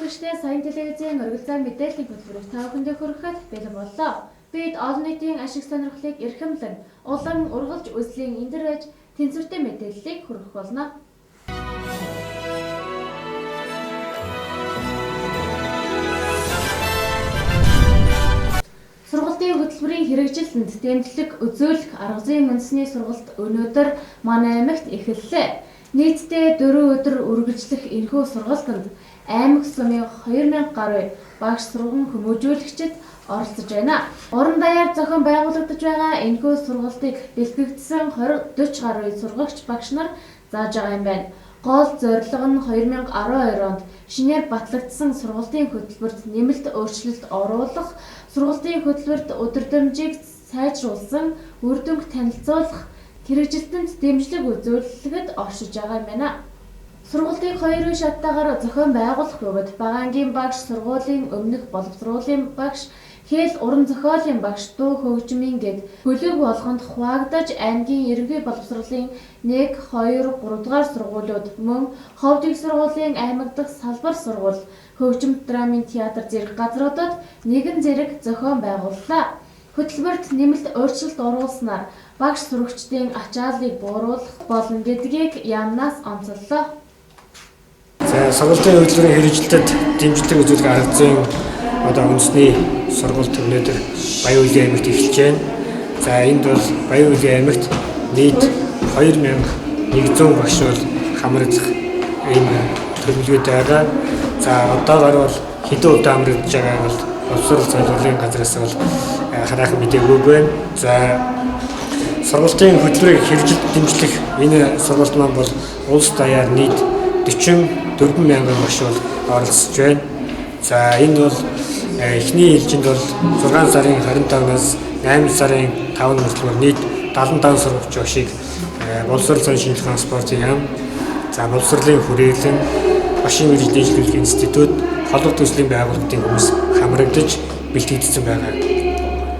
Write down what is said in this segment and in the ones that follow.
хүрэгчдээ саяны телевизийн урилсан мэдээллийн хөтөлбөрийг та бүхэндээ хүргэхэд бэлэн боллоо. Бид олон нийтийн ашиг сонирхлыг эрхэмлэн улам ургалж үзлийн эндэрэж тэнцвэртэй мэдээллийг хүргэх болно. Сургалтын хөтөлбөрийн хэрэгжилтэнд дэмжлэг үзүүлэх арга зүйн үндэсний сургалт өнөөдөр манай аймагт эхэллээ. Нийтдээ 4 өдөр үргэлжлэх энэхүү сургалтанд аймаг сумын 2000 гаруй багш сургууль хүмүүжүүлэгчид оролцож байна. Уран даяар зохион байгуулагдаж байгаа энэхүү сургалтыг бэлтгэгдсэн 40 гаруй сургагч багш нар зааж байгаа юм байна. Гол зорилго нь 2012 онд шинээр батлагдсан сургалтын хөтөлбөрт нэмэлт өөрчлөлт оруулах, сургалтын хөтөлбөрт өдөрдмжийг сайжруулсан үр дүнг танилцуулах, хэрэгжилтэнд дэмжлэг үзүүлэхэд оршиж байгаа юм байна. Сургалтыг 2 шаттайгаар зохион байгуулах бөгөөд багаангийн багш, сургуулийн өмнөх боловсруулалтын багш, хэл уран зохиолын багш, дуу хөгжмийн гэд хөлөг болгонд хуваагдаж аймгийн ерөнхий боловсруулалтын 1, 2, 3 дугаар сургуулиуд мөн ховд их сургуулийн аймаг дахь салбар сургууль, хөгжим драмын театр зэрэг газруудад нэгэн зэрэг зохион байгууллаа. Хөтөлбөрт нэмэлт өөрчлөлт оруулснаар багш сурагчдын ачааллыг бууруулах болно гэдгийг яамнаас онцоллоо. Сургалтын хөтөлбөрийн хэрэгжилтэд дэмжлэг үзүүлэх арга зүйн үндэсний сургалт өнөөдөр Баян-Улын аймагт эхэлж байна. Энд бол Баян-Улын аймагт нийт 2100 багш бол хамрагдах ийм төлөвлөгөөтэй байгаа. Одоогоор бол хэдэн удаа хамрагдаж байгааг бол боловсрол зорилгын газраас бол хараахан мэдээгүй байна. Сургалтын хөтөлбөрийг хэрэгжилт дэмжлэх энэ сургалт маань бол улс даяар нийт 44 мянган багш бол оролцож байна. Энэ бол эхний ээлжинд бол 6 сарын 25-наас 8 сарын 5 хүртэл нийт 75 сурагч багшийг боловсрол зохион шинжилгээ транспортын яам, боловсролын хүрээлэн, машин мэргэжлийн дэвшлүүлэх институт, холбоо төслийн байгууллагын хүмүүс хамрагдаж бэлтгэгдсэн байгаа.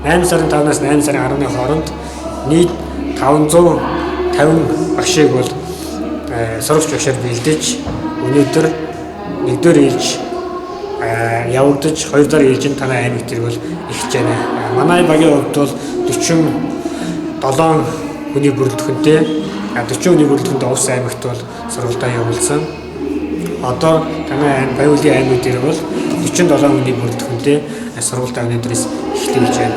8 сарын 5-наас 8 сарын 10-ны хооронд нийт 550 багшийг бол сурагч багшаар бэлдэж өнөөдөр 1-р ээлж явагдаж 2-р ээлжинд танай аймаг дээр бол эхэлж байна. Манай багийн хувьд бол 47 хүний бүрэлдэхүүнтэй 40 хүний бүрэлдэхүүнтэй улс аймагт бол сургалтаа явуулсан. Одоо танай Баян-Улын аймаг дээр бол 47 хүний бүрэлдэхүүнтэй сургалтаа өнөөдрөөс эхлүүлж байна.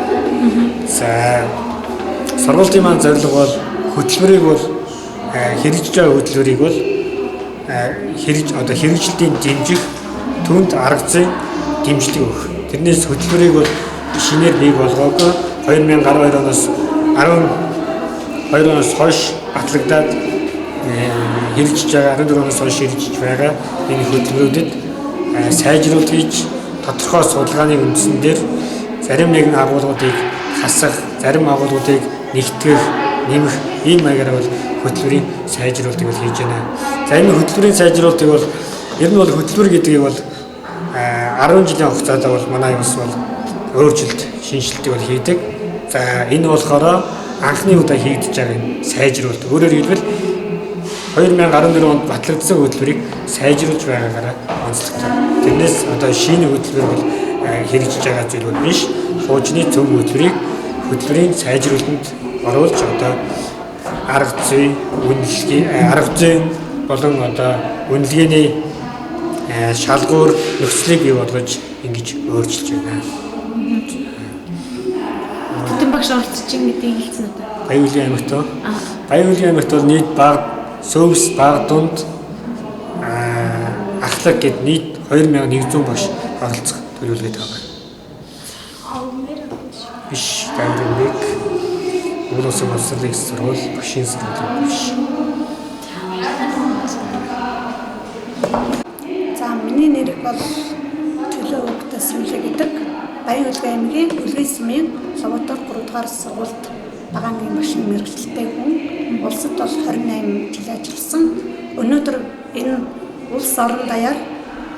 Сургалтын маань зорилго бол хөтөлбөрийг бол хэрэгжиж байгаа хөтөлбөрийг бол хэрэгжилтийн дэмжих, түүнд арга зүйн дэмжлэг өгөх. Тэрнээс хөтөлбөрийг бол шинээр бий болгоод 2012 оноос хойш батлагдаад хэрэгжиж байгаа 14 оноос хойш хэрэгжиж байгаа энэ хөтөлбөрүүдэд сайжруулалт хийж тодорхой судалгааны үндсэн дээр зарим нэгэн агуулгуудыг хасах, зарим агуулгуудыг нэгтгэх, нэмэх ийм маягаар бол хөтөлбөрийн сайжруулалтыг бол хийж байна. Энэ хөтөлбөрийн сайжруулалтыг бол ер нь бол хөтөлбөр гэдгийг бол 10 жилийн хугацаанд бол манай улс бол өөрчлөлт, шинжилтийг бол хийдэг. Энэ болохоор анхны удаа хийгдэж байгаа сайжруулалт. Өөрөөр хэлбэл 2014 онд батлагдсан хөтөлбөрийг сайжруулж байгаагаараа онцлогтой. Тэрнээс одоо шинэ хөтөлбөр бол хэрэгжиж байгаа зүйл бол биш. Хуучны зөв хөтөлбөрийн сайжруулалтанд оруулж одоо арга зүйн болон одоо үнэлгээний шалгуур нөхцөлийг бий болгож ингэж өөрчилж байна. Хэдэн багш оролцож байгаа гэдгийг хэлсэн үү? Баян-Улын аймагт Баян-Улын аймагт бол нийт сөвс баг дунд ахлаг гэд нийт 2100 багш оролцох төлөвлөгөөтэй байгаа. Биш гайврыг Улсын боловсролын сургууль, багшийн сургууль биш. Миний нэр бол Төлөө Өгдөөс Сүлээ гэдэг Баян-Улын аймгийн Үлгэн сумын Ловотор 3 дугаар сургуульд багаангийн машин мэргэжилтэй хүн. Улсад бол 28 жил ажилласан. Өнөөдөр энэ улс орон даяар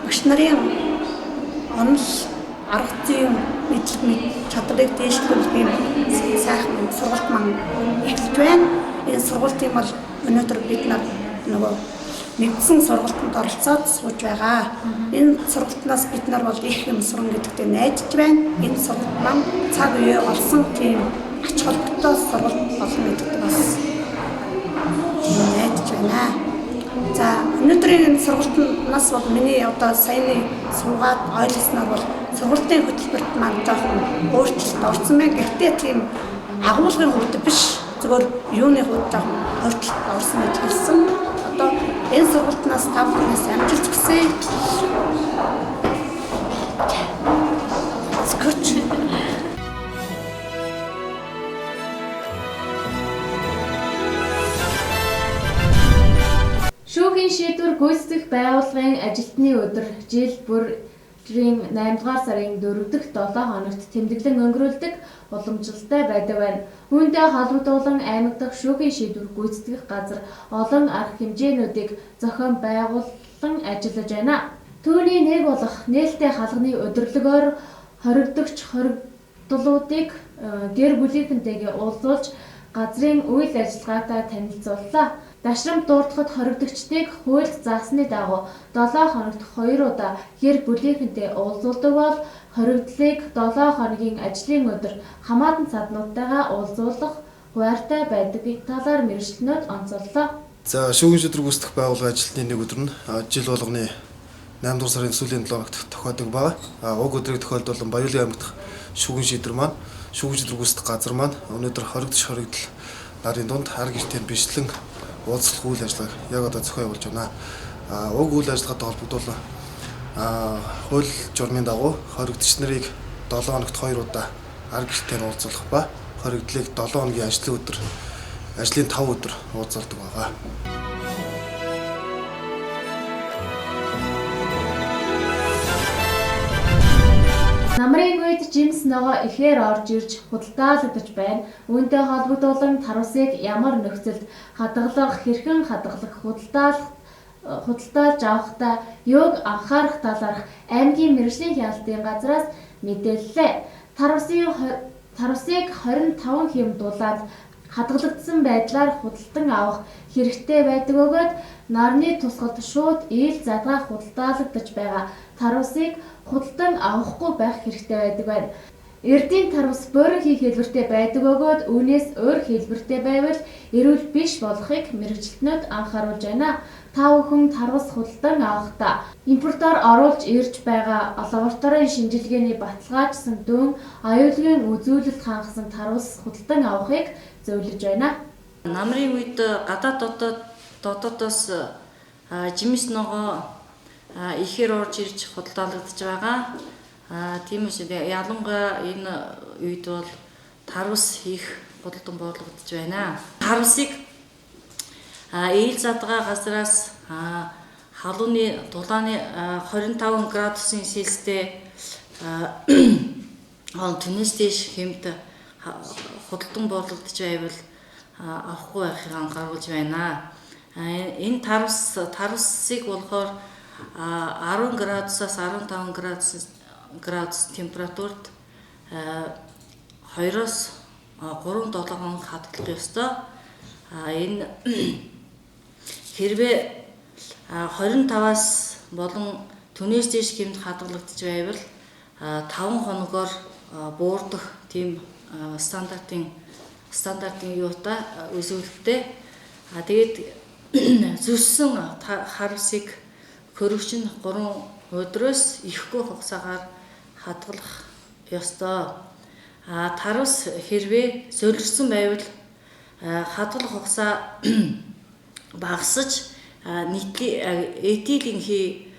багш нарын онол арга зүйн мэдлэг чадрыг дэвшүүлэх юм сайхан сургалт маань эхэлж байна. Энэ сургалтын бол өнөөдөр бид нар нэгдсэн сургалтанд оролцоод сууж байгаа. Энэ сургалтнаас бид нар бол их юм сурна гэдэгтээ найдаж байна. Энэ сургалт маань цаг үе олсон тийм ач холбогдол сургалт болно гэдэгт бас найдаж байна. За өнөөдрийн энэ сургалтнаас бол миний одоо саяны суугаад ойлгосноор бол сургалтын хөтөлбөрт маань жоохон өөрчлөлт орсон байна. Гэхдээ тийм агуулгын хувьд биш, зөвхөн юуны хувьд жоохон өөрчлөлт орсон гэж хэлсэн. Одоо энэ сургалтнаас та бүхнээс амжилт хүсье. Скотч. Шүүхийн шийдвэр гүйцэтгэх байгууллагын ажилтны өдөр жил бүрийн 8 дугаар сарын 4 дахь 7 хоногт тэмдэглэн өнгөрүүлдэг уламжлалтай байдаг байна. Үүнтэй холбогдуулан аймаг дахь шүүхийн шийдвэр гүйцэтгэх газар олон арга хэмжээнүүдийг зохион байгуулан ажиллаж байна. Түүний нэг болох нээлттэй халганы өдөрлөгөөр хоригдогч хоригдлуудыг гэр бүлийнхэнтэйгээ уулзуулж газрын үйл ажиллагаатай танилцууллаа. Дашрамт дурдахад хоригдогчдыг хуульд заасны дагуу 7 хоногт 2 удаа гэр бүлийнхэнтэй уулзуулдаг бол хоригдлыг 7 хоногийн ажлын өдөр хамаатан цаднуудтайгаа уулзуулах хуваартай байдгийг талаар мэргэжилтнүүд онцоллоо. За шүүхийн шийдвэр гүйцэтгэх байгууллагын ажилтны нэг өдөр нь жил болгоны 8 дугаар сарын сүүлийн 7 хоногт тохиодог байна. Уг өдрийг тохиолдуулан Баярлын аймаг дахь шүүхийн шийдвэр маань шүүхийн шийдвэр гүйцэтгэх газар маань өнөөдөр хоригдол нарын дунд хар гэртээр бичлэн уулзлах үйл ажиллагааг яг одоо зохион явуулж байна. Уг үйл ажиллагаатай холбогдуулан хууль журмын дагуу хоригдогч нарыг 7 хоногт 2 удаа арга гэртээр уулзуулах ба хоригдлыг 7 хоногийн ажлын 5 өдөр уулзалдаг байгаа. Намрын үед жимс ногоо ихээр орж ирж худалдаалагдаж байна. Үүнтэй холбогдуулан тарвсыг ямар нөхцөлд хадгалах, хэрхэн хадгалах, худалдаалж авахдаа юуг анхаарах талаарх аймгийн мэргэжлийн хяналтын газраас мэдээллээ. Тарвсыг 25 хэм дулаад хадгалагдсан байдлаар худалдан авах хэрэгтэй байдаг бөгөөд нарны тусгалд шууд ил задгаа худалдаалагдаж байгаа тарвсыг худалдан авахгүй байх хэрэгтэй байдаг байна. Эрдийн тарвс бөөрийн хийх хэлбэртэй байдаг бөгөөд үүнээс өөр хэлбэртэй байвал эрүүл биш болохыг мэргэжилтнүүд анхааруулж байна. Та бүхэн тарвс худалдан авахдаа импортоор оруулж ирж байгаа лабораторийн шинжилгээний баталгаажсан дүн, аюулгүйн үзүүлэлт хангасан тарвс худалдан авахыг зөвлөж байна. Намрын үед гадаад дотоодоос жимс ногоо ихээр орж ирж худалдаалагдаж байгаа. Тийм үү, ялангуяа энэ үед бол тарвс хийх худалдан борлогдож байна. Тарвсыг ил задгаа газраас халууны дулааны 25 градусын Цельстэй түнээс дээш хэмт худалдан борлогдож байвал авахгүй байхыг анхааруулж байна. Энэ тарвсыг болохоор 10 градусаас 15 градус температурт 2-оос 3-7 хоног хадгалах ёстой. Энэ хэрвээ 25-аас болон түнээс дээш хэмт хадгалагдж байвал 5 хоногоор буурдах тийм стандартын юутай үзүүлэлттэй. Тэгээд зүссэн харвсыг хөрөгч нь 3 өдрөөс ихгүй хугацаагаар хадгалах ёстой. Тарвс хэрвээ солирсон байвал хадгалах хугацаа багасж этилийн хий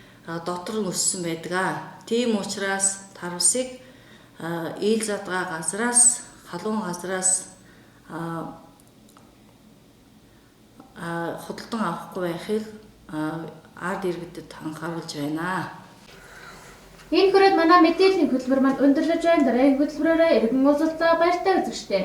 дотор өссөн байдаг. Тийм учраас тарвсыг ил задгаа газраас, халуун газраас худалдан авахгүй байхыг ард иргэдэд анхааруулж байна. Энэ хүрээд манай мэдээллийн хөтөлбөр маань өндөрлөж байна. Дараагийн хөтөлбөрөөрөө иргэн уулзалтаа баяртай үзэгчтэй.